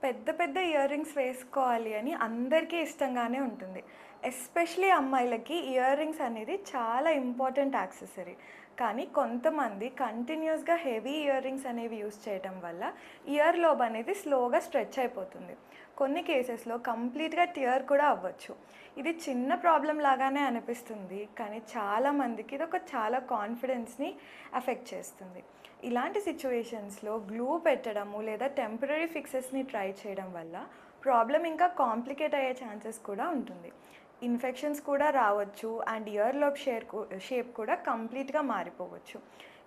పెద్ద పెద్ద ear rings వేసుకోవాలి అని అందరికీ ఇష్టంగానే ఉంటుంది. ఎస్పెషలీ అమ్మాయిలకి ఇయర్ రింగ్స్ అనేది చాలా ఇంపార్టెంట్ యాక్సెసరీ. కానీ కొంతమంది కంటిన్యూస్‌గా హెవీ ఇయర్ రింగ్స్ అనేవి యూజ్ చేయడం వల్ల ఇయర్ లోబ్ అనేది స్లోగా స్ట్రెచ్ అయిపోతుంది. కొన్ని కేసెస్‌లో కంప్లీట్‌గా టియర్ కూడా అవ్వచ్చు. ఇది చిన్న ప్రాబ్లమ్ లాగానే అనిపిస్తుంది. కానీ చాలామందికి ఇదొక చాలా కాన్ఫిడెన్స్‌ని ఎఫెక్ట్ చేస్తుంది. ఇలాంటి సిట్యుయేషన్స్‌లో గ్లూ పెట్టడము లేదా టెంపరరీ ఫిక్సెస్‌ని ట్రై చేయడం వల్ల ప్రాబ్లమ్ ఇంకా కాంప్లికేట్ అయ్యే ఛాన్సెస్ కూడా ఉంటుంది. ఇన్ఫెక్షన్స్ కూడా రావచ్చు అండ్ ఇయర్ లోబ్ షేప్ కూడా కంప్లీట్‌గా మారిపోవచ్చు.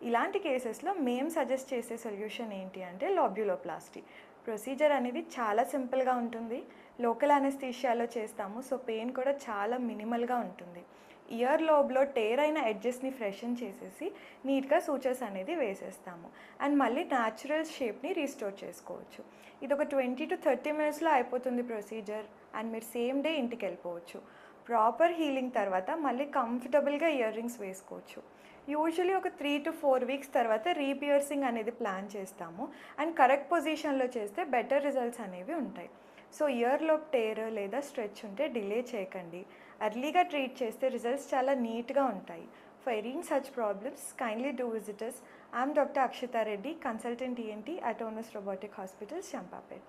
ఇలాంటి కేసెస్‌లో మేము సజెస్ట్ చేసే సొల్యూషన్ ఏంటి అంటే లాబ్యులోప్లాస్టీ. ప్రొసీజర్ అనేది చాలా సింపుల్‌గా ఉంటుంది. లోకల్ అనెస్థీషియాలో చేస్తాము. సో పెయిన్ కూడా చాలా మినిమల్‌గా ఉంటుంది. ఇయర్ లోబ్‌లో టేర్ అయిన ఎడ్జెస్‌ని ఫ్రెషన్ చేసేసి నీట్‌గా సూచర్స్ అనేది వేసేస్తాము. అండ్ మళ్ళీ న్యాచురల్ షేప్‌ని రీస్టోర్ చేసుకోవచ్చు. ఇదొక 20-30 మినిట్స్‌లో అయిపోతుంది ప్రొసీజర్ అండ్ మీరు సేమ్ డే ఇంటికి వెళ్ళిపోవచ్చు. ప్రాపర్ హీలింగ్ తర్వాత మళ్ళీ కంఫర్టబుల్‌గా ఇయర్ రింగ్స్ వేసుకోవచ్చు. యూజువల్లీ ఒక 3-4 వీక్స్ తర్వాత రీపియర్సింగ్ అనేది ప్లాన్ చేస్తాము. అండ్ కరెక్ట్ పొజిషన్లో చేస్తే బెటర్ రిజల్ట్స్ అనేవి ఉంటాయి. సో ఇయర్ లోబ్ టేర్ లేదా స్ట్రెచ్ ఉంటే డిలే చేయకండి. ఎర్లీగా ట్రీట్ చేస్తే రిజల్ట్స్ చాలా నీట్‌గా ఉంటాయి. For any such problems kindly do visit us. I'm doctor Akshita Reddy, consultant ENT at Onus Robotic Hospitals, Champapet.